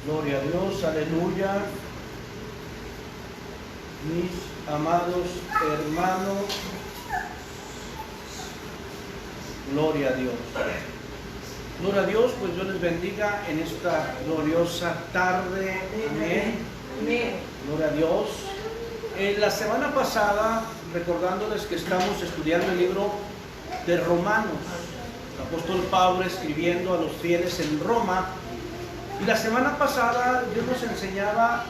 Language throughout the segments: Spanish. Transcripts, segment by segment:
Gloria a Dios, aleluya. Mis amados hermanos, gloria a Dios. Gloria a Dios, pues Dios les bendiga en esta gloriosa tarde. Amén. Amén. Gloria a Dios. La semana pasada, recordándoles que estamos estudiando el libro de Romanos, el apóstol Pablo escribiendo a los fieles en Roma. Y la semana pasada Dios nos enseñaba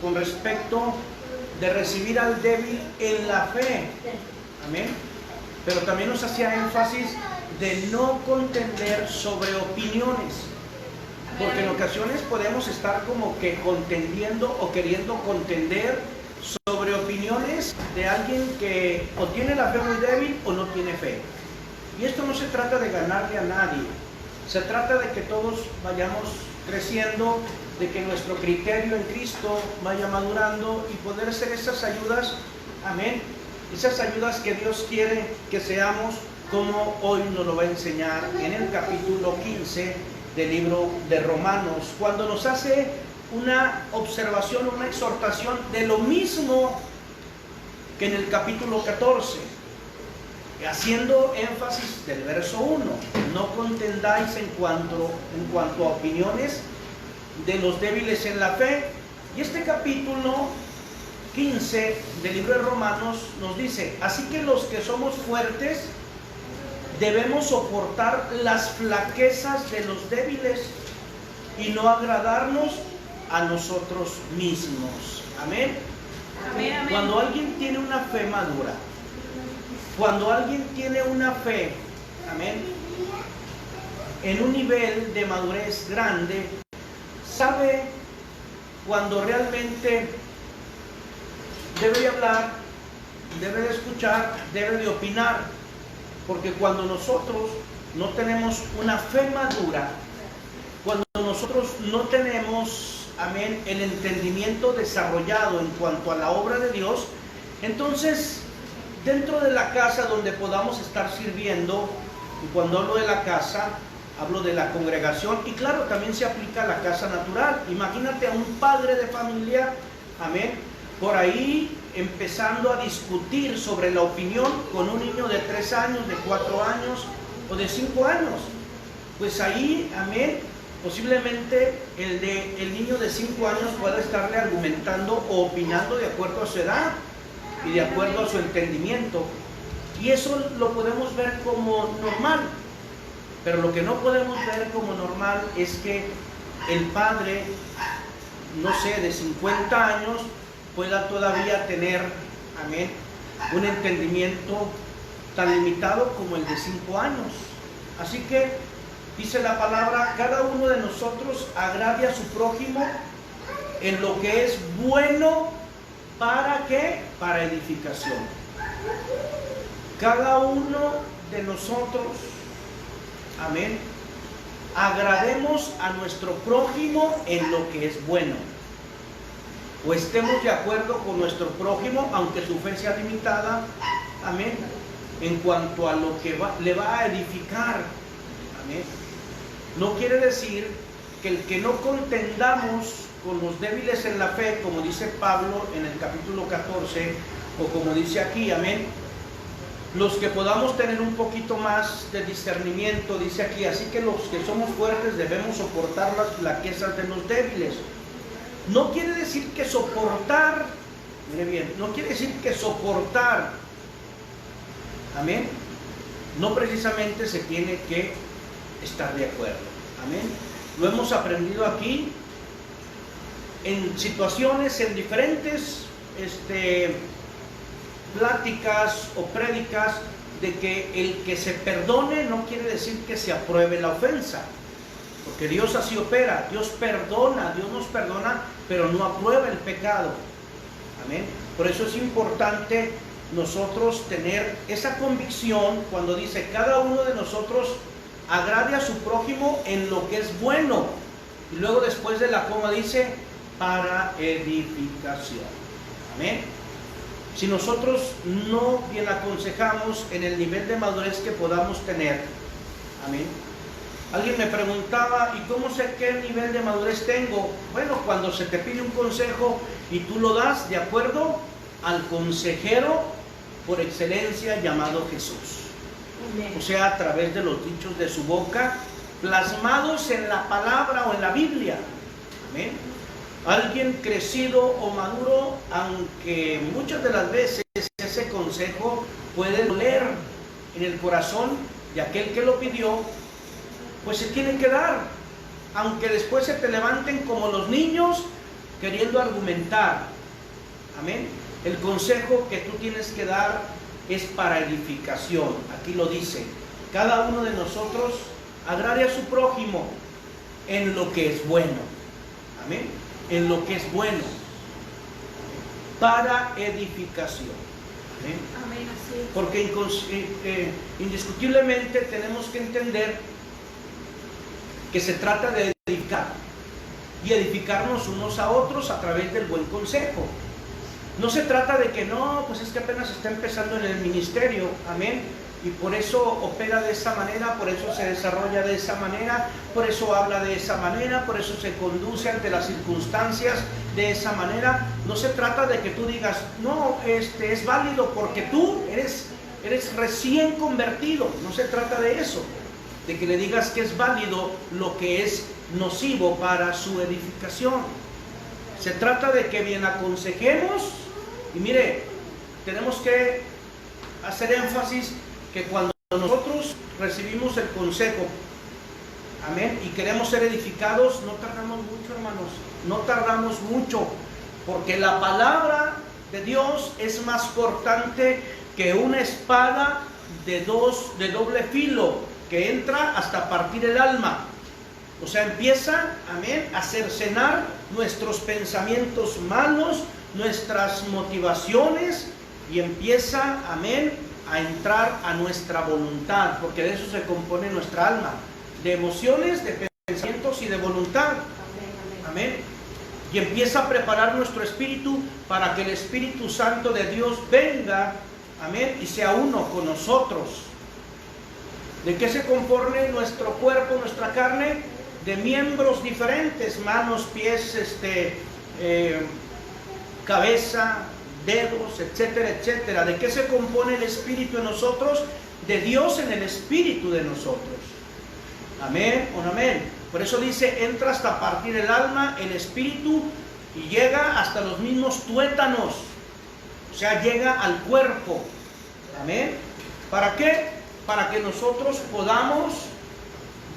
con respecto de recibir al débil en la fe. Amén. Pero también nos hacía énfasis de no contender sobre opiniones. Porque en ocasiones podemos estar como que contendiendo o queriendo contender sobre opiniones de alguien que o tiene la fe muy débil o no tiene fe. Y esto no se trata de ganarle a nadie. Se trata de que todos vayamos creciendo, de que nuestro criterio en Cristo vaya madurando y poder ser esas ayudas, amén, esas ayudas que Dios quiere que seamos, como hoy nos lo va a enseñar en el capítulo 15 del libro de Romanos, cuando nos hace una observación, una exhortación de lo mismo que en el capítulo 14, haciendo énfasis del verso 1, no contendáis en cuanto a opiniones de los débiles en la fe. Y este capítulo 15 del libro de Romanos nos dice: así que los que somos fuertes debemos soportar las flaquezas de los débiles y no agradarnos a nosotros mismos. Amén. Amén, amén. Cuando alguien tiene una fe madura, cuando alguien tiene una fe, amén, en un nivel de madurez grande, sabe cuando realmente debe de hablar, debe de escuchar, debe de opinar. Porque cuando nosotros no tenemos una fe madura, cuando nosotros no tenemos, amén, el entendimiento desarrollado en cuanto a la obra de Dios, entonces dentro de la casa donde podamos estar sirviendo, y cuando hablo de la casa, hablo de la congregación, y claro, también se aplica a la casa natural. Imagínate a un padre de familia, amén, por ahí empezando a discutir sobre la opinión con un niño de 3 años, de 4 años o de 5 años. Pues ahí, amén, posiblemente el niño de 5 años pueda estarle argumentando o opinando de acuerdo a su edad y de acuerdo a su entendimiento. Y eso lo podemos ver como normal. Pero lo que no podemos ver como normal es que el padre, no sé, de 50 años pueda todavía tener, amén, un entendimiento tan limitado como el de 5 años. Así que dice la palabra: cada uno de nosotros agrade a su prójimo en lo que es bueno. ¿Para qué? Para edificación. Cada uno de nosotros, amén, agrademos a nuestro prójimo en lo que es bueno, o estemos de acuerdo con nuestro prójimo, aunque su fe sea limitada, amén, en cuanto a lo que le va a edificar, amén. No quiere decir que el que no contendamos con los débiles en la fe, como dice Pablo en el capítulo 14, o como dice aquí, amén, los que podamos tener un poquito más de discernimiento, dice aquí: así que los que somos fuertes debemos soportar las flaquezas de los débiles. No quiere decir que soportar, mire bien, no quiere decir que soportar, amén, no precisamente se tiene que estar de acuerdo, amén. Lo hemos aprendido aquí en situaciones, en diferentes pláticas o prédicas, de que el que se perdone no quiere decir que se apruebe la ofensa, porque Dios así opera. Dios perdona, Dios nos perdona, pero no aprueba el pecado, amén. Por eso es importante nosotros tener esa convicción cuando dice: cada uno de nosotros agrade a su prójimo en lo que es bueno, y luego después de la coma dice: para edificación, amén. Si nosotros no bien aconsejamos en el nivel de madurez que podamos tener, amén, Alguien me preguntaba, ¿y cómo sé qué nivel de madurez tengo? Bueno, cuando se te pide un consejo y tú lo das de acuerdo al consejero por excelencia llamado Jesús. O sea, a través de los dichos de su boca, plasmados en la palabra o en la Biblia. Amén. Alguien crecido o maduro, aunque muchas de las veces ese consejo puede doler en el corazón de aquel que lo pidió, pues se tiene que dar, aunque después se te levanten como los niños queriendo argumentar. Amén. El consejo que tú tienes que dar es para edificación. Aquí lo dice: cada uno de nosotros agrade a su prójimo en lo que es bueno. Amén. En lo que es bueno, para edificación. Amén. Amén, así es. Porque indiscutiblemente tenemos que entender que se trata de edificar y edificarnos unos a otros a través del buen consejo. No se trata de que no, pues es que apenas está empezando en el ministerio, amén, y por eso opera de esa manera, por eso se desarrolla de esa manera, por eso habla de esa manera, por eso se conduce ante las circunstancias de esa manera. No se trata de que tú digas, no, es válido porque tú eres recién convertido. No se trata de eso, de que le digas que es válido lo que es nocivo para su edificación. Se trata de que bien aconsejemos. Y mire, tenemos que hacer énfasis que cuando nosotros recibimos el consejo, amén, y queremos ser edificados, no tardamos mucho, hermanos, no tardamos mucho, porque la palabra de Dios es más cortante que una espada de doble filo, que entra hasta partir el alma. O sea, empieza, amén, a cercenar nuestros pensamientos malos, nuestras motivaciones, y empieza, amén, a entrar a nuestra voluntad, porque de eso se compone nuestra alma, de emociones, de pensamientos y de voluntad. Amén. Y empieza a preparar nuestro espíritu para que el Espíritu Santo de Dios venga, amén, y sea uno con nosotros. ¿De qué se compone nuestro cuerpo, nuestra carne? De miembros diferentes, manos, pies, cabeza, dedos, etcétera, etcétera. ¿De qué se compone el Espíritu en nosotros? De Dios en el Espíritu de nosotros. Amén o no amén. Por eso dice, entra hasta partir el alma, el Espíritu, y llega hasta los mismos tuétanos. O sea, llega al cuerpo. Amén. ¿Para qué? Para que nosotros podamos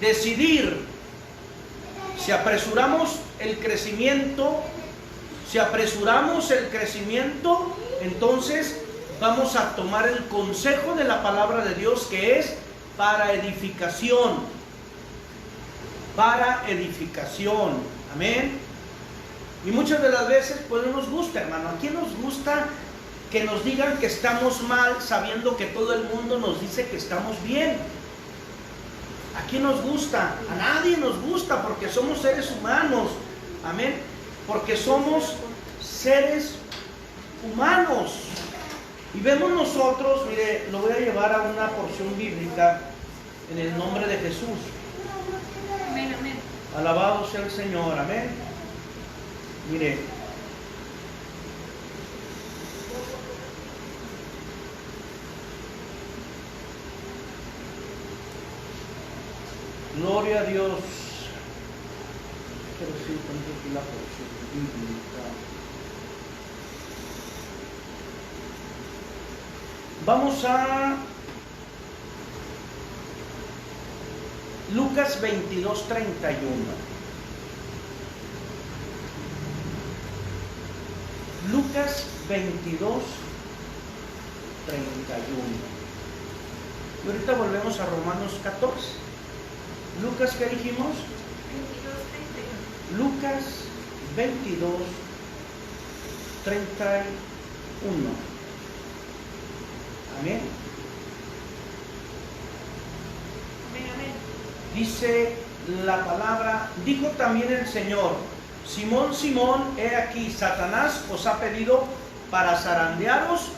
decidir si apresuramos el crecimiento. Si apresuramos el crecimiento, entonces vamos a tomar el consejo de la palabra de Dios, que es para edificación. Para edificación. Amén. Y muchas de las veces pues no nos gusta, hermano. ¿A quién nos gusta que nos digan que estamos mal sabiendo que todo el mundo nos dice que estamos bien? ¿A quién nos gusta? A nadie nos gusta, porque somos seres humanos. Amén. Porque somos seres humanos. Y vemos nosotros, mire, lo voy a llevar a una porción bíblica en el nombre de Jesús. Amén, amén. Alabado sea el Señor, amén. Mire, gloria a Dios. Quiero decir, tengo aquí la porción bíblica. Vamos a Lucas 22:31. Lucas 22:31. Y ahorita volvemos a Romanos 14. Lucas, ¿qué dijimos? 22:31. Lucas 22:31. Amén. Amén, amén. Dice la palabra, dijo también el Señor: Simón, Simón, he aquí, Satanás os ha pedido para zarandearos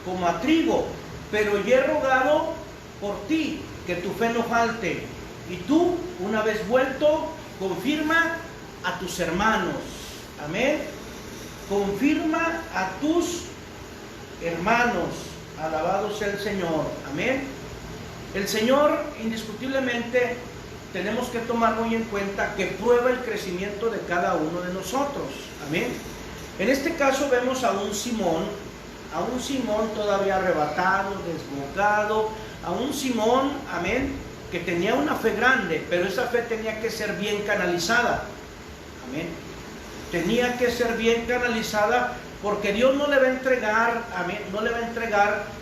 como a trigo, pero yo he rogado por ti que tu fe no falte, Y tú, una vez vuelto, confirma a tus hermanos. Amén. Confirma a tus hermanos. Alabado sea el Señor. Amén. El Señor, indiscutiblemente, tenemos que tomar muy en cuenta que prueba el crecimiento de cada uno de nosotros. Amén. En este caso vemos a un Simón todavía arrebatado, desbocado, a un Simón, amén, que tenía una fe grande, pero esa fe tenía que ser bien canalizada. Amén. Tenía que ser bien canalizada, porque Dios no le va a entregar, amén, no le va a entregar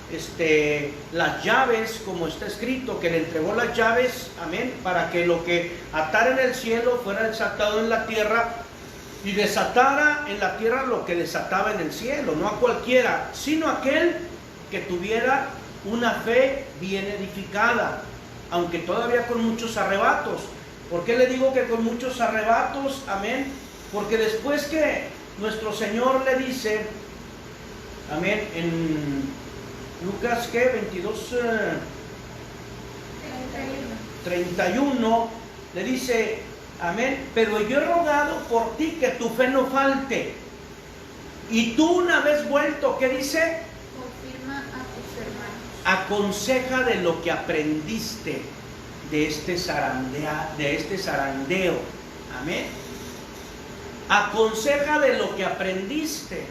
las llaves, como está escrito, que le entregó las llaves, amén, para que lo que atara en el cielo fuera desatado en la tierra, y desatara en la tierra lo que desataba en el cielo, no a cualquiera, sino aquel que tuviera una fe bien edificada, aunque todavía con muchos arrebatos. ¿Por qué le digo que con muchos arrebatos? Amén. Porque después que nuestro Señor le dice, amén, en Lucas, ¿qué? 22, 31, le dice, amén, pero yo he rogado por ti que tu fe no falte. Y tú, una vez vuelto, ¿qué dice? Confirma a tus hermanos. Aconseja de lo que aprendiste de este zarandeo. Amén. Aconseja de lo que aprendiste.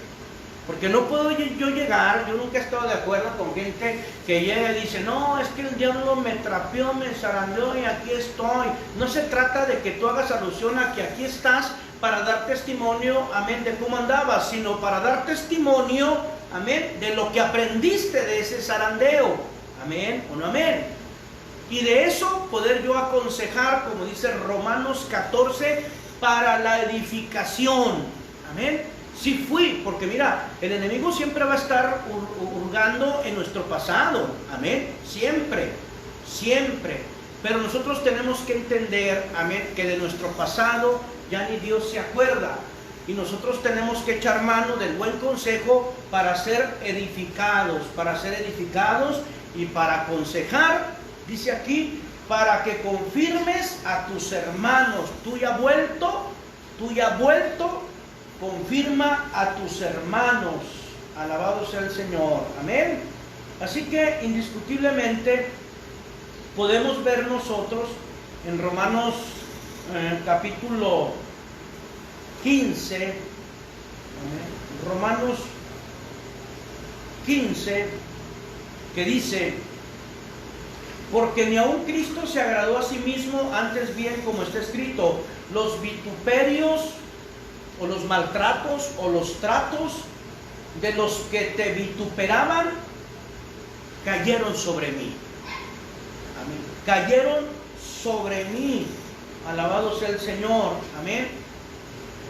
Porque no puedo yo llegar, yo nunca he estado de acuerdo con gente que llega y dice, no, es que el diablo me trapeó, me zarandeó y aquí estoy. No se trata de que tú hagas alusión a que aquí estás para dar testimonio, amén, de cómo andabas, sino para dar testimonio, amén, de lo que aprendiste de ese zarandeo. Amén, o no amén. Y de eso poder yo aconsejar, como dice Romanos 14, para la edificación. Amén. Sí fui, porque mira, el enemigo siempre va a estar hurgando en nuestro pasado, amén, siempre, siempre, pero nosotros tenemos que entender, amén, que de nuestro pasado ya ni Dios se acuerda, y nosotros tenemos que echar mano del buen consejo para ser edificados y para aconsejar, dice aquí, para que confirmes a tus hermanos. Tú ya vuelto, confirma a tus hermanos. Alabado sea el Señor. Amén. Así que indiscutiblemente podemos ver nosotros en Romanos capítulo 15, amén, Romanos 15, que dice, porque ni aun Cristo se agradó a sí mismo, antes bien, como está escrito, los vituperios o los maltratos o los tratos de los que te vituperaban cayeron sobre mí. Amén. Cayeron sobre mí. Alabado sea el Señor. Amén.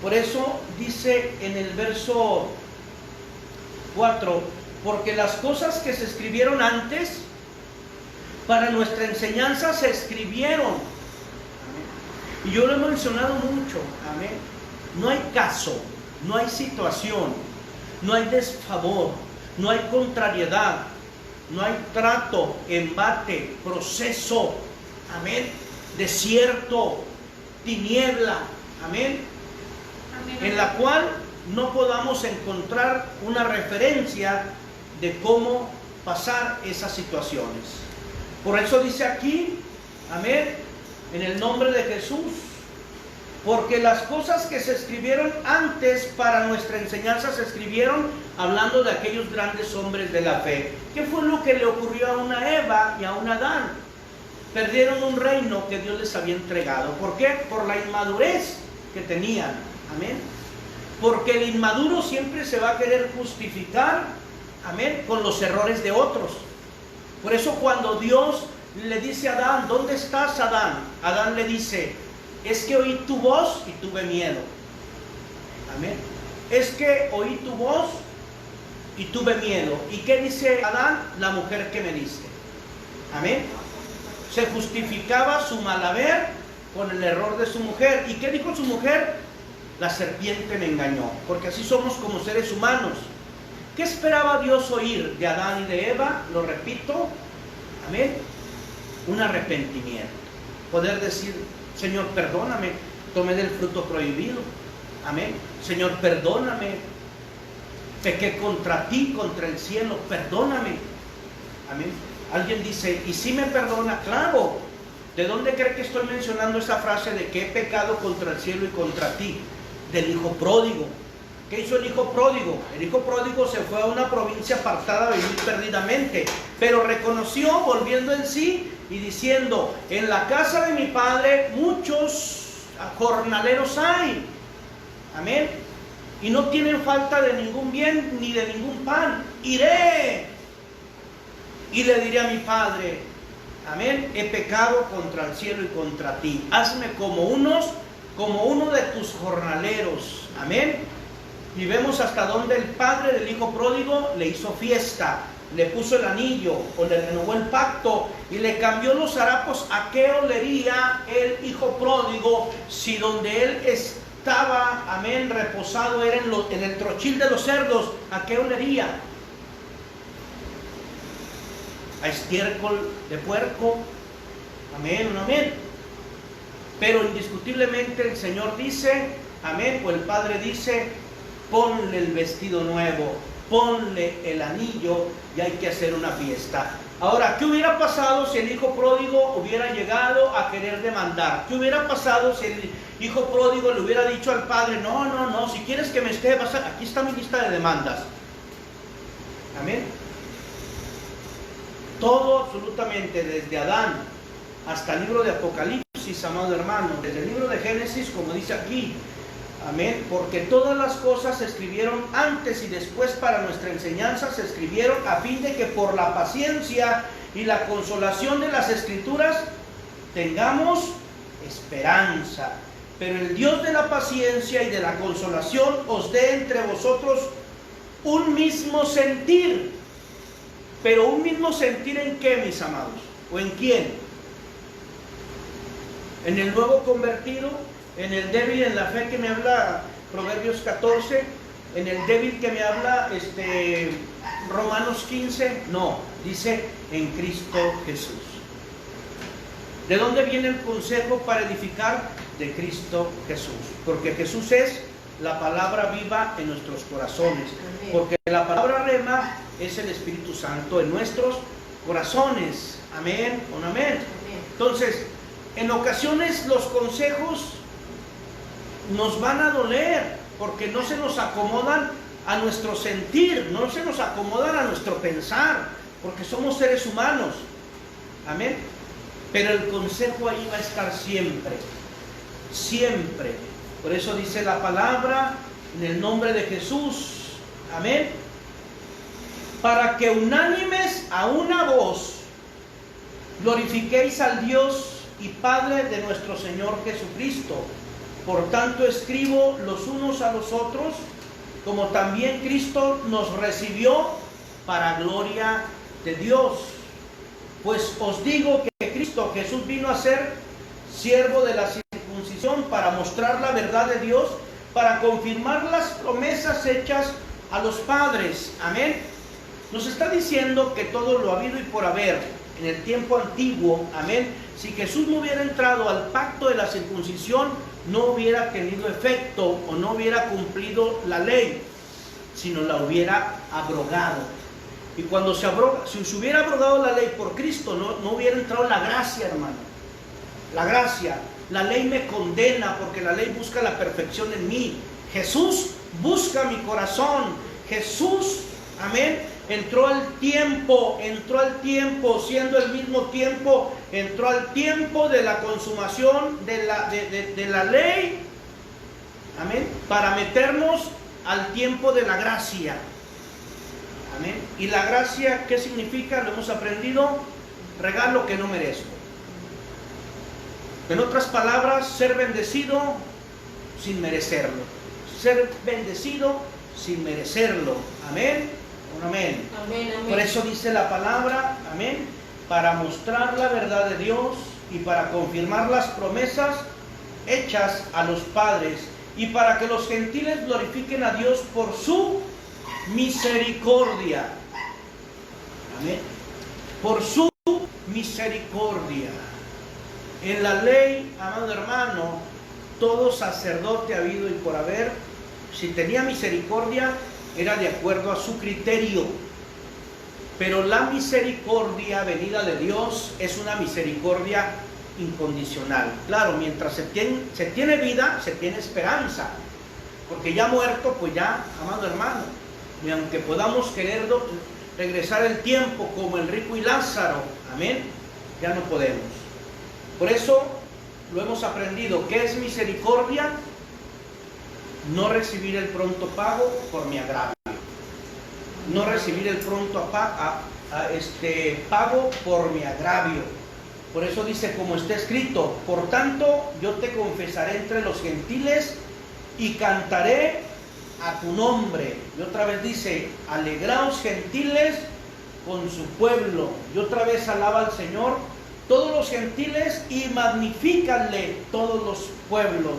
Por eso dice en el verso 4, porque las cosas que se escribieron antes para nuestra enseñanza se escribieron. Amén. Y yo lo he mencionado mucho. Amén. No hay caso, no hay situación, no hay desfavor, no hay contrariedad, no hay trato, embate, proceso, amén, desierto, tiniebla, amén, en la cual no podamos encontrar una referencia de cómo pasar esas situaciones. Por eso dice aquí, amén, en el nombre de Jesús, porque las cosas que se escribieron antes para nuestra enseñanza se escribieron hablando de aquellos grandes hombres de la fe. ¿Qué fue lo que le ocurrió a una Eva y a un Adán? Perdieron un reino que Dios les había entregado. ¿Por qué? Por la inmadurez que tenían. Amén. Porque el inmaduro siempre se va a querer justificar, amén, con los errores de otros. Por eso cuando Dios le dice a Adán, ¿dónde estás, Adán? Adán le dice, es que oí tu voz y tuve miedo. Amén. Es que oí tu voz y tuve miedo. ¿Y qué dice Adán? La mujer que me diste. Amén. Se justificaba su mal haber con el error de su mujer. ¿Y qué dijo su mujer? La serpiente me engañó. Porque así somos como seres humanos. ¿Qué esperaba Dios oír de Adán y de Eva? Lo repito. Amén. Un arrepentimiento. poder decir, Señor, perdóname, tomé del fruto prohibido. Amén. Señor, perdóname, pequé contra ti, contra el cielo, perdóname. Amén. Alguien dice, ¿y si me perdona? Claro. ¿De dónde cree que estoy mencionando esa frase de que he pecado contra el cielo y contra ti? Del hijo pródigo. ¿Qué hizo el hijo pródigo? El hijo pródigo se fue a una provincia apartada a vivir perdidamente, pero reconoció, volviendo en sí y diciendo, en la casa de mi padre muchos jornaleros hay. Amén. Y no tienen falta de ningún bien ni de ningún pan. Iré y le diré a mi padre, amén, he pecado contra el cielo y contra ti. Hazme como uno de tus jornaleros. Amén. Y vemos hasta donde el padre del hijo pródigo le hizo fiesta, le puso el anillo o le renovó el pacto y le cambió los harapos. ¿A qué olería el hijo pródigo si donde él estaba, amén, reposado era en el trochil de los cerdos? ¿A qué olería? A estiércol de puerco. Amén, amén. Pero indiscutiblemente el Señor dice, amén, o el Padre dice, ponle el vestido nuevo, ponle el anillo y hay que hacer una fiesta. Ahora, ¿qué hubiera pasado si el hijo pródigo hubiera llegado a querer demandar? ¿Qué hubiera pasado si el hijo pródigo le hubiera dicho al padre, no, si quieres que me esté, aquí está mi lista de demandas? Amén. Todo absolutamente, desde Adán hasta el libro de Apocalipsis, amado hermano, desde el libro de Génesis, como dice aquí, amén, porque todas las cosas se escribieron antes y después para nuestra enseñanza, se escribieron a fin de que por la paciencia y la consolación de las Escrituras tengamos esperanza. Pero el Dios de la paciencia y de la consolación os dé entre vosotros un mismo sentir. Pero un mismo sentir ¿en qué, mis amados? ¿O en quién? ¿En el nuevo convertido? ¿En el débil en la fe que me habla Proverbios 14? ¿En el débil que me habla Romanos 15? No, dice en Cristo Jesús. ¿De dónde viene el consejo para edificar? De Cristo Jesús. Porque Jesús es la palabra viva en nuestros corazones. Porque la palabra rema es el Espíritu Santo en nuestros corazones. Amén, amén. Entonces, en ocasiones los consejos nos van a doler porque no se nos acomodan a nuestro sentir, no se nos acomodan a nuestro pensar, porque somos seres humanos. Amén. Pero el consejo ahí va a estar siempre, siempre. Por eso dice la palabra en el nombre de Jesús. Amén. Para que unánimes a una voz glorifiquéis al Dios y Padre de nuestro Señor Jesucristo. Por tanto escribo los unos a los otros, como también Cristo nos recibió para gloria de Dios. Pues os digo que Cristo Jesús vino a ser siervo de la circuncisión para mostrar la verdad de Dios, para confirmar las promesas hechas a los padres. Amén. Nos está diciendo que todo lo habido y por haber en el tiempo antiguo, amén, si Jesús no hubiera entrado al pacto de la circuncisión, no hubiera tenido efecto o no hubiera cumplido la ley, sino la hubiera abrogado. Y cuando se abroga, si se hubiera abrogado la ley por Cristo, no hubiera entrado la gracia, hermano. La gracia. La ley me condena porque la ley busca la perfección en mí. Jesús busca mi corazón. Jesús, amén, entró al tiempo, siendo el mismo tiempo, entró al tiempo de la consumación de la ley, amén, para meternos al tiempo de la gracia. Amén. Y la gracia, ¿qué significa? Lo hemos aprendido, regalo que no merezco. En otras palabras, ser bendecido sin merecerlo. Ser bendecido sin merecerlo. Amén. Amén. Amén, amén. Por eso dice la palabra, amén, para mostrar la verdad de Dios y para confirmar las promesas hechas a los padres y para que los gentiles glorifiquen a Dios por su misericordia. Amén. Por su misericordia. En la ley, amado hermano, todo sacerdote habido y por haber, si tenía misericordia, era de acuerdo a su criterio. Pero la misericordia venida de Dios es una misericordia incondicional. Claro, mientras se tiene vida, se tiene esperanza. Porque ya muerto, pues ya, amado hermano, y aunque podamos querer regresar el tiempo como el rico y Lázaro, amén, ya no podemos. Por eso lo hemos aprendido. ¿Qué es misericordia? No recibir el pronto pago por mi agravio. No recibir el pronto pago por mi agravio. Por eso dice, como está escrito, por tanto yo te confesaré entre los gentiles y cantaré a tu nombre. Y otra vez dice, alegraos gentiles con su pueblo. Y otra vez alaba al Señor todos los gentiles y magnifícanle todos los pueblos.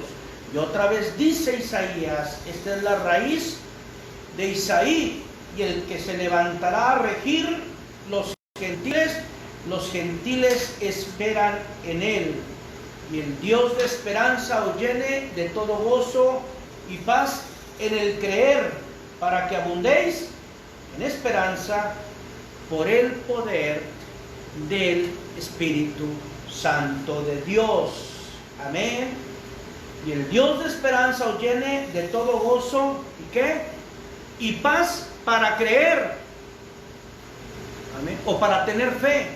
Y otra vez dice Isaías, esta es la raíz de Isaí, y el que se levantará a regir los gentiles esperan en él. Y el Dios de esperanza os llene de todo gozo y paz en el creer, para que abundéis en esperanza por el poder del Espíritu Santo de Dios. Amén. Y el Dios de esperanza os llene de todo gozo, ¿y qué? Y paz para creer. Amén. O para tener fe.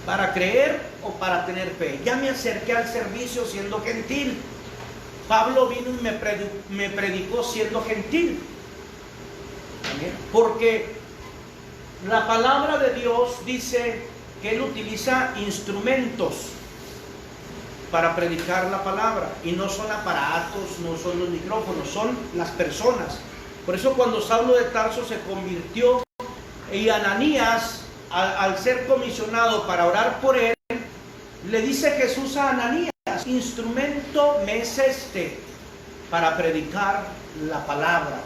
Para creer o para tener fe. Ya me acerqué al servicio siendo gentil. Pablo vino y me predicó siendo gentil. Amén. Porque la palabra de Dios dice que Él utiliza instrumentos para predicar la palabra. Y no son aparatos, no son los micrófonos, son las personas. Por eso cuando Saulo de Tarso se convirtió y Ananías, al ser comisionado para orar por él, le dice Jesús a Ananías, instrumento me es este para predicar la palabra,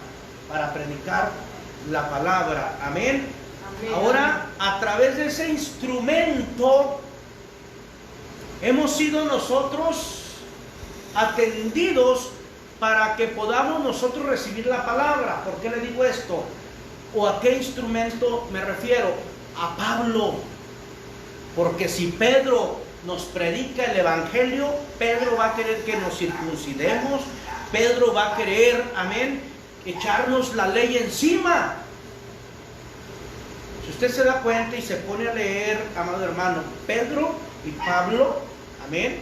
para predicar la palabra. Amén. Amén. Ahora, a través de ese instrumento, hemos sido nosotros atendidos para que podamos nosotros recibir la palabra. ¿Por qué le digo esto? ¿O a qué instrumento me refiero? A Pablo. Porque si Pedro nos predica el Evangelio, Pedro va a querer que nos circuncidemos, Pedro va a querer, amén, echarnos la ley encima. Si usted se da cuenta y se pone a leer, amado hermano, Pedro y Pablo, amén,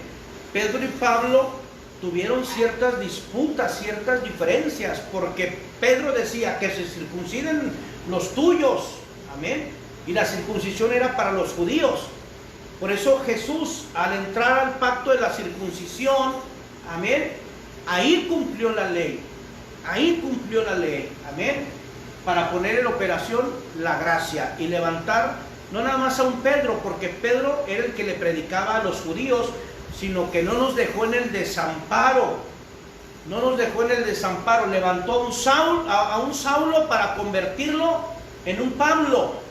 Pedro y Pablo tuvieron ciertas disputas, ciertas diferencias, porque Pedro decía que se circunciden los tuyos, amén, y la circuncisión era para los judíos. Por eso Jesús, al entrar al pacto de la circuncisión, amén, ahí cumplió la ley, amén, para poner en operación la gracia y levantar no nada más a un Pedro, porque Pedro era el que le predicaba a los judíos, sino que no nos dejó en el desamparo, levantó a un Saulo para convertirlo en un Pablo.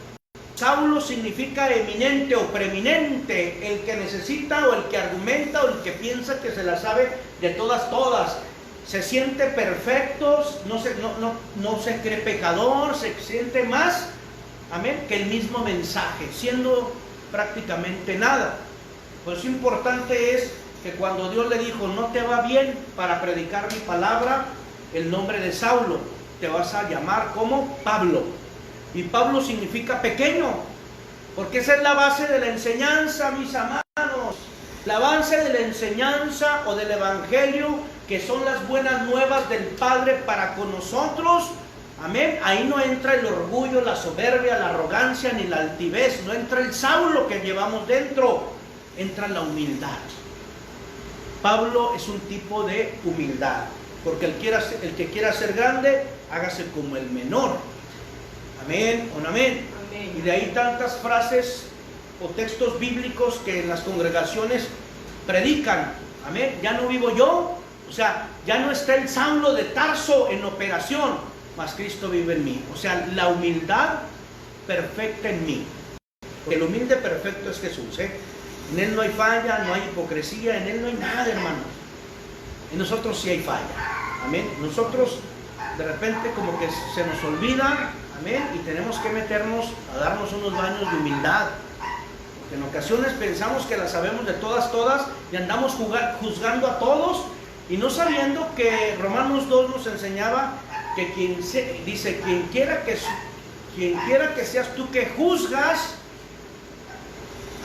Saulo significa eminente o preeminente, el que necesita o el que argumenta o el que piensa que se la sabe de todas. Se siente perfecto, no se cree pecador, se siente más, amén, que el mismo mensaje, siendo prácticamente nada. Pues lo importante es que cuando Dios le dijo, no te va bien para predicar mi palabra, el nombre de Saulo, te vas a llamar como Pablo. Y Pablo significa pequeño, porque esa es la base de la enseñanza, mis amados. La base de la enseñanza o del Evangelio, que son las buenas nuevas del Padre para con nosotros. Amén. Ahí no entra el orgullo, la soberbia, la arrogancia, ni la altivez. No entra el Saulo que llevamos dentro. Entra la humildad. Pablo es un tipo de humildad, porque el que quiera ser grande, hágase como el menor. Amén, o no amén. Amén. Y de ahí tantas frases o textos bíblicos que en las congregaciones predican. Amén. Ya no vivo yo, o sea, ya no está el Saulo de Tarso en operación, mas Cristo vive en mí. O sea, la humildad perfecta en mí. Porque el humilde perfecto es Jesús, En Él no hay falla, no hay hipocresía, en Él no hay nada, hermanos. En nosotros sí hay falla. Amén. Nosotros de repente como que se nos olvida, amén, y tenemos que meternos a darnos unos baños de humildad. Porque en ocasiones pensamos que las sabemos de todas y andamos juzgando a todos y no sabiendo que Romanos 2 nos enseñaba que dice, quien quiera que seas tú que juzgas,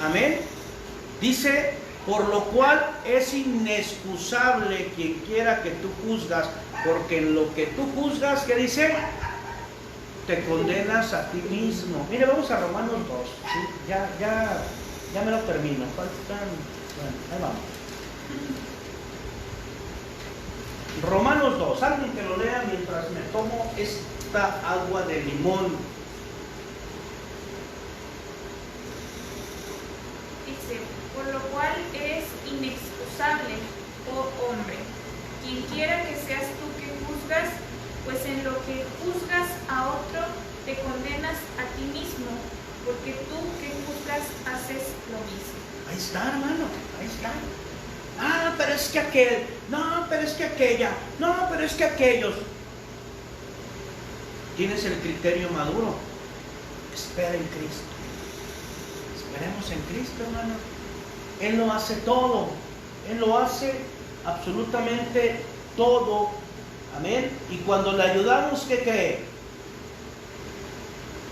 amén, dice, por lo cual es inexcusable quien quiera que tú juzgas, porque en lo que tú juzgas, ¿qué dice? Te condenas a ti mismo. Mire, vamos a Romanos 2, ¿sí? Ya me lo termino. Faltan, bueno, ahí vamos. Romanos 2, alguien que lo lea mientras me tomo esta agua de limón. Dice, por lo cual es inexcusable, oh hombre, quien quiera que seas tú que juzgas, pues en lo que juzgas a otro te condenas a ti mismo, porque tú que juzgas haces lo mismo. Ahí está, hermano, ahí está. Ah, pero es que aquel, no, pero es que aquella, no, pero es que aquellos. Tienes el criterio maduro. Espera en Cristo. Esperemos en Cristo, hermano. Él lo hace todo. Él lo hace absolutamente todo. Amén. Y cuando le ayudamos, ¿qué cree?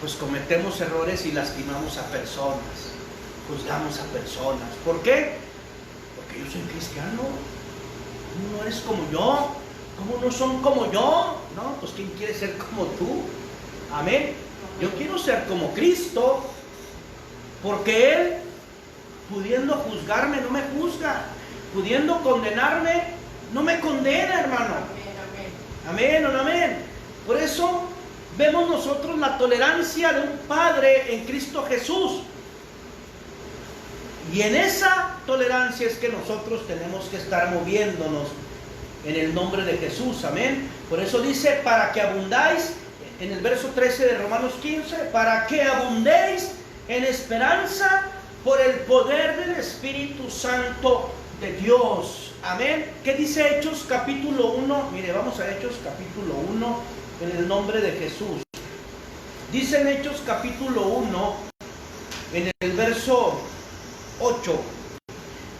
Pues cometemos errores y lastimamos a personas. Juzgamos a personas. ¿Por qué? Porque yo soy cristiano. ¿Cómo no eres como yo? ¿Cómo no son como yo? No, pues ¿quién quiere ser como tú? Amén. Yo quiero ser como Cristo. Porque Él, pudiendo juzgarme, no me juzga. Pudiendo condenarme, no me condena, hermano. Amén o no amén. Por eso vemos nosotros la tolerancia de un Padre en Cristo Jesús. Y en esa tolerancia es que nosotros tenemos que estar moviéndonos en el nombre de Jesús. Amén. Por eso dice, para que abundáis, en el verso 13 de Romanos 15, para que abundéis en esperanza por el poder del Espíritu Santo de Dios. Amén. ¿Qué dice Hechos capítulo 1? Mire, vamos a Hechos capítulo 1 en el nombre de Jesús. Dice en Hechos capítulo 1 en el verso 8: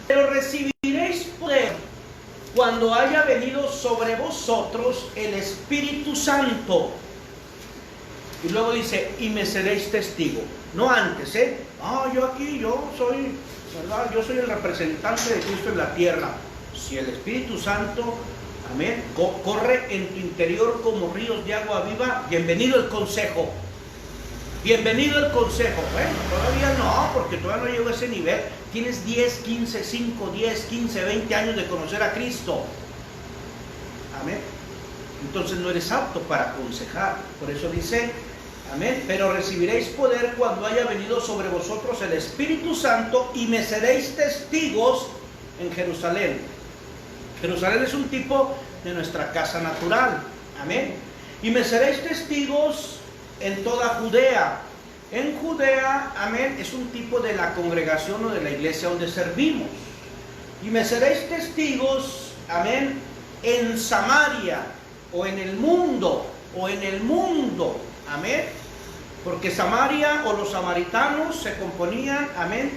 pero recibiréis poder cuando haya venido sobre vosotros el Espíritu Santo. Y luego dice, y me seréis testigo. No antes, yo soy, ¿verdad? Yo soy el representante de Cristo en la tierra. Si el Espíritu Santo, amén, corre en tu interior como ríos de agua viva, bienvenido el consejo. Bienvenido el consejo. Bueno, todavía no, porque todavía no llego a ese nivel. Tienes 10, 15, 5, 10, 15, 20 años de conocer a Cristo. Amén. Entonces no eres apto para aconsejar. Por eso dice, amén, pero recibiréis poder cuando haya venido sobre vosotros el Espíritu Santo y me seréis testigos en Jerusalén. Jerusalén es un tipo de nuestra casa natural. Amén. Y me seréis testigos en toda Judea. En Judea, amén, es un tipo de la congregación o de la iglesia donde servimos. Y me seréis testigos, amén, en Samaria o en el mundo, amén. Porque Samaria o los samaritanos se componían, amén,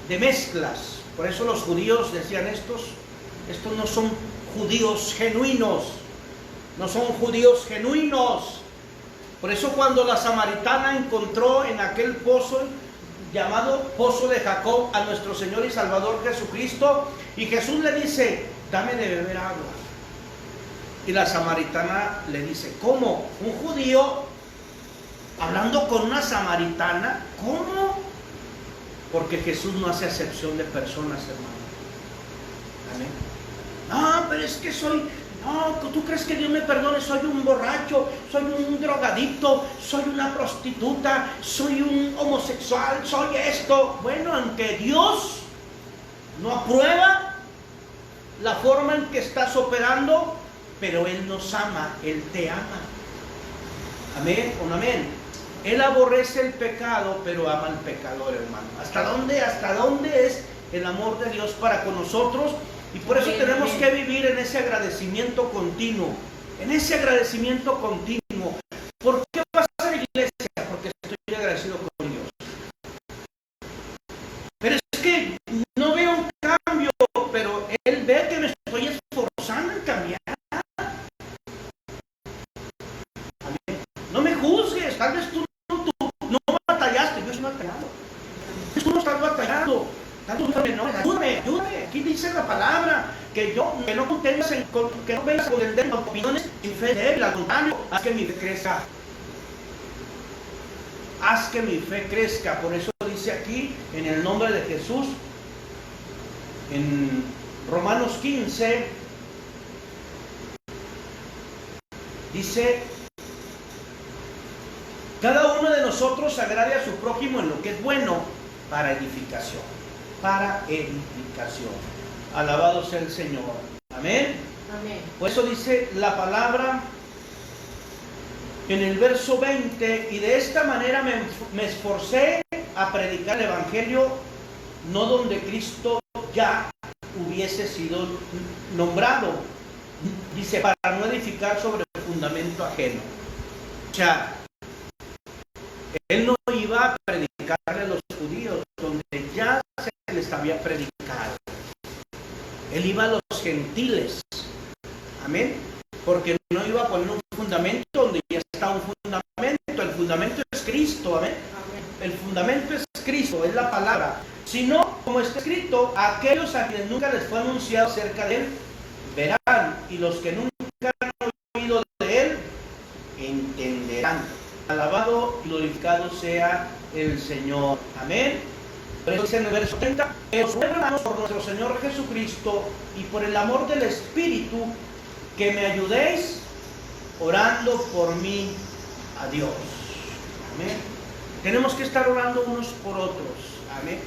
de mezclas. Por eso los judíos decían estos no son judíos genuinos. No son judíos genuinos. Por eso cuando la samaritana encontró en aquel pozo llamado Pozo de Jacob a nuestro Señor y Salvador Jesucristo, y Jesús le dice, dame de beber agua. Y la samaritana le dice, ¿cómo? ¿Un judío hablando con una samaritana? ¿Cómo? Porque Jesús no hace acepción de personas, hermano. Amén. No, pero es que no, ¿tú crees que Dios me perdone? Soy un borracho, soy un drogadicto, soy una prostituta, soy un homosexual, soy esto. Bueno, aunque Dios no aprueba la forma en que estás operando, pero Él nos ama, Él te ama. Amén o no amén. Él aborrece el pecado, pero ama al pecador, hermano. ¿Hasta dónde es el amor de Dios para con nosotros, y por eso tenemos que vivir en ese agradecimiento continuo, en ese agradecimiento continuo. ¿Por qué vas a la iglesia? Porque estoy agradecido con Dios. Pero es que no veo un cambio, pero Él ve que me estoy esforzando en cambiar. Amén. No me juzgues, tal vez tú no batallaste, yo estoy batallando. Tú no estás batallando. Ayúdame. Aquí dice la palabra que no contengas que no vengas con el dedo opiniones sin fe débil, al contrario, haz que mi fe crezca. Haz que mi fe crezca. Por eso dice aquí, en el nombre de Jesús, en Romanos 15, dice: cada uno de nosotros agrade a su prójimo en lo que es bueno, para edificación. Para edificación. Alabado sea el Señor. Amén. Amén. Por eso dice la palabra en el verso 20: y de esta manera me esforcé a predicar el Evangelio, no donde Cristo ya hubiese sido nombrado. Dice, para no edificar sobre el fundamento ajeno. O sea, Él no iba a predicarle a los judíos donde ya se les había predicado. Él iba a los gentiles. Amén. Porque no iba a poner un fundamento donde ya está un fundamento. El fundamento es Cristo. Amén. El fundamento es Cristo, es la palabra. Sino, como está escrito, aquellos a quienes nunca les fue anunciado acerca de Él, verán, y los que nunca han oído de Él, entenderán. Alabado y glorificado sea el Señor. Amén. Por eso dice en el verso 30: os ruego, hermanos, por nuestro Señor Jesucristo y por el amor del Espíritu, que me ayudéis orando por mí a Dios. Amén. Tenemos que estar orando unos por otros. Amén.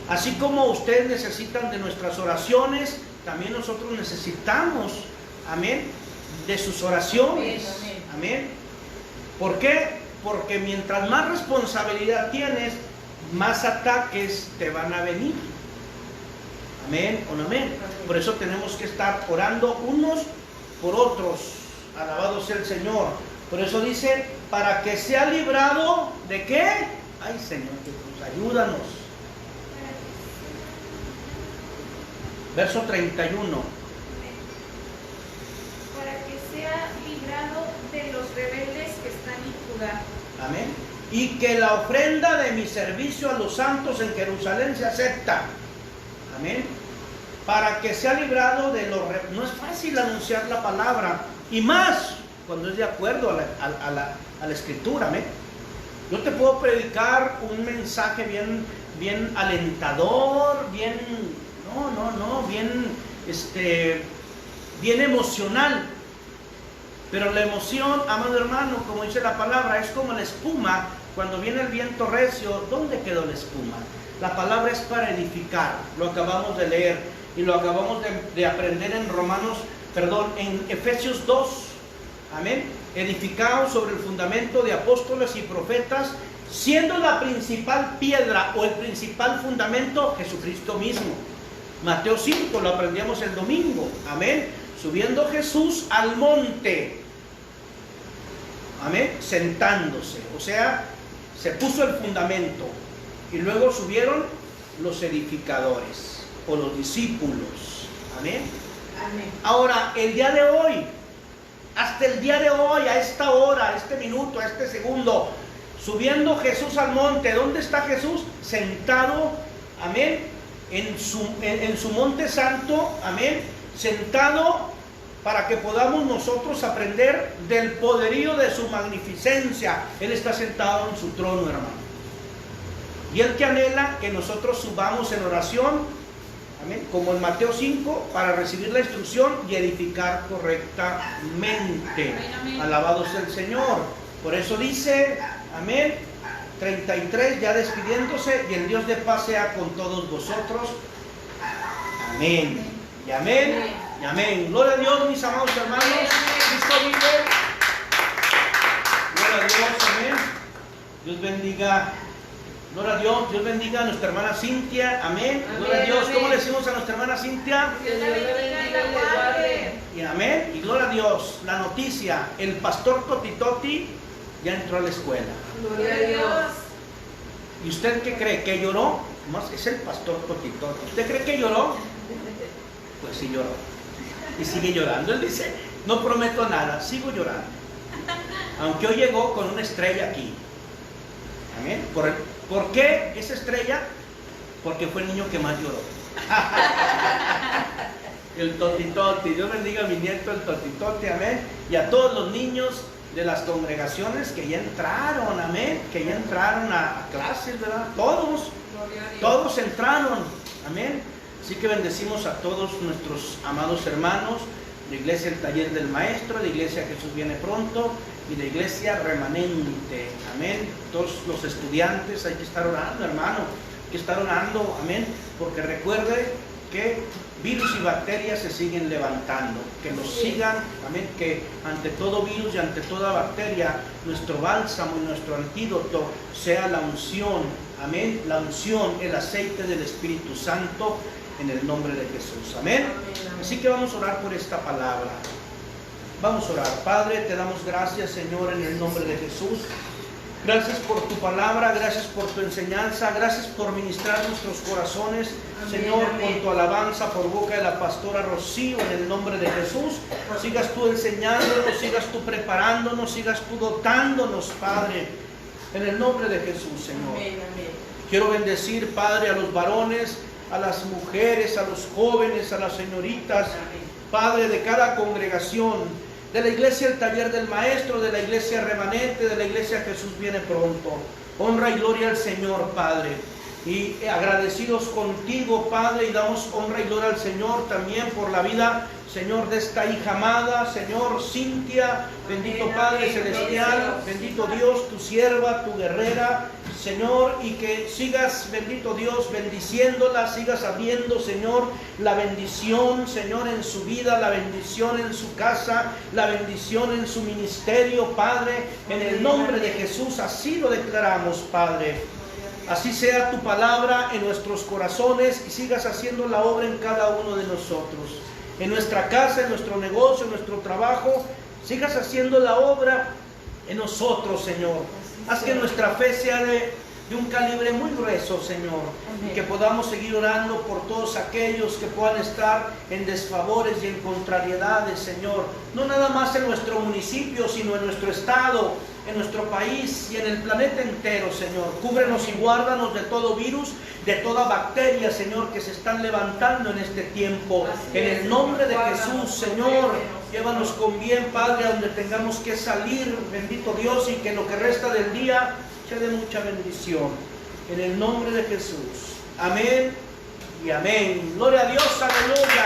Así como ustedes necesitan de nuestras oraciones, también nosotros necesitamos, amén, de sus oraciones. Amén. ¿Por qué? Porque mientras más responsabilidad tienes, más ataques te van a venir. Amén o no amén. Por eso tenemos que estar orando unos por otros. Alabado sea el Señor. Por eso dice, para que sea librado ¿de qué? Ay, Señor Jesús, ayúdanos. Verso 31. Para que sea librado de los rebeldes que están en Judá. Amén. Y que la ofrenda de mi servicio a los santos en Jerusalén se acepta. Amén. Para que sea librado de los rebeldes. No es fácil anunciar la palabra. Y más cuando es de acuerdo a la Escritura. Amén. Yo te puedo predicar un mensaje bien alentador, bien emocional. Pero la emoción, amado hermano, como dice la palabra, es como la espuma. Cuando viene el viento recio, ¿dónde quedó la espuma? La palabra es para edificar. Lo acabamos de leer y lo acabamos de aprender en Efesios 2. Amén. Edificados sobre el fundamento de apóstoles y profetas, siendo la principal piedra o el principal fundamento Jesucristo mismo. Mateo 5, lo aprendíamos el domingo. Amén. Subiendo Jesús al monte. Amén. Sentándose. O sea, se puso el fundamento. Y luego subieron los edificadores o los discípulos. Amén. Amén. Ahora, el día de hoy, hasta el día de hoy, a esta hora, a este minuto, a este segundo, subiendo Jesús al monte. ¿Dónde está Jesús? Sentado, amén, en su monte santo, amén, sentado para que podamos nosotros aprender del poderío de su magnificencia. Él está sentado en su trono, hermano. Y Él que anhela que nosotros subamos en oración, amén, como en Mateo 5, para recibir la instrucción y edificar correctamente. Amén. Alabado sea el Señor. Por eso dice, amén, 33, ya despidiéndose: y el Dios de paz sea con todos vosotros. Amén. Y amén. Y amén. Gloria a Dios, mis amados hermanos. Cristo vive. Gloria a Dios. Amén. Dios bendiga Gloria a Dios. Dios bendiga a nuestra hermana Cintia. Amén. Amén, Gloria a Dios. amén. ¿Cómo le decimos a nuestra hermana Cintia? Dios la bendiga y la guarde. Y amén. Y gloria a Dios. La noticia, el pastor Toti ya entró a la escuela. Gloria a Dios. ¿Y usted qué cree? ¿Que lloró? Más es el pastor Toti. ¿Usted cree que lloró? Pues sí lloró. Y sigue llorando. Él dice, no prometo nada, sigo llorando. Aunque hoy llegó con una estrella aquí. Amén. ¿Por qué esa estrella? Porque fue el niño que más lloró. El Toti. Dios bendiga a mi nieto, el Toti. Amén. Y a todos los niños de las congregaciones que ya entraron. Amén. Que ya entraron a clases, ¿verdad? Todos entraron. Amén. Así que bendecimos a todos nuestros amados hermanos de Iglesia El Taller del Maestro, de Iglesia Jesús Viene Pronto y de Iglesia Remanente. Amén. Todos los estudiantes, hay que estar orando, hermano. Hay que estar orando, amén. Porque recuerde que virus y bacterias se siguen levantando. Que nos sigan, amén. Que ante todo virus y ante toda bacteria, nuestro bálsamo y nuestro antídoto sea la unción, amén. La unción, el aceite del Espíritu Santo, en el nombre de Jesús. Amén. Así que vamos a orar por esta palabra. Vamos a orar. Padre, te damos gracias, Señor, en el nombre de Jesús. Gracias por tu palabra, gracias por tu enseñanza, gracias por ministrar nuestros corazones, amén, Señor, amén, con tu alabanza por boca de la pastora Rocío, en el nombre de Jesús. Sigas tú enseñándonos, sigas tú preparándonos, sigas tú dotándonos, Padre, en el nombre de Jesús, Señor. Amén, amén. Quiero bendecir, Padre, a los varones, a las mujeres, a los jóvenes, a las señoritas, Padre, de cada congregación, de la Iglesia El Taller del Maestro, de la Iglesia Remanente, de la Iglesia Jesús Viene Pronto. Honra y gloria al Señor, Padre. Y agradecidos contigo, Padre, y damos honra y gloria al Señor también por la vida, Señor, de esta hija amada, Señor, Cintia. Bendito Padre Celestial, bendito Dios, tu sierva, tu guerrera, Señor, y que sigas, bendito Dios, bendiciéndola, sigas abriendo, Señor, la bendición, Señor, en su vida, la bendición en su casa, la bendición en su ministerio, Padre, en el nombre de Jesús. Así lo declaramos, Padre. Así sea tu palabra en nuestros corazones y sigas haciendo la obra en cada uno de nosotros. En nuestra casa, en nuestro negocio, en nuestro trabajo, sigas haciendo la obra en nosotros, Señor. Haz que nuestra fe sea de un calibre muy grueso, Señor. Amén. Y que podamos seguir orando por todos aquellos que puedan estar en desfavores y en contrariedades, Señor. No nada más en nuestro municipio, sino en nuestro estado, en nuestro país y en el planeta entero, Señor. Cúbrenos y guárdanos de todo virus, de toda bacteria, Señor, que se están levantando en este tiempo. En el nombre de Jesús, Señor, llévanos con bien, Padre, a donde tengamos que salir, bendito Dios, y que lo que resta del día sea de mucha bendición. En el nombre de Jesús. Amén y amén. Gloria a Dios, aleluya.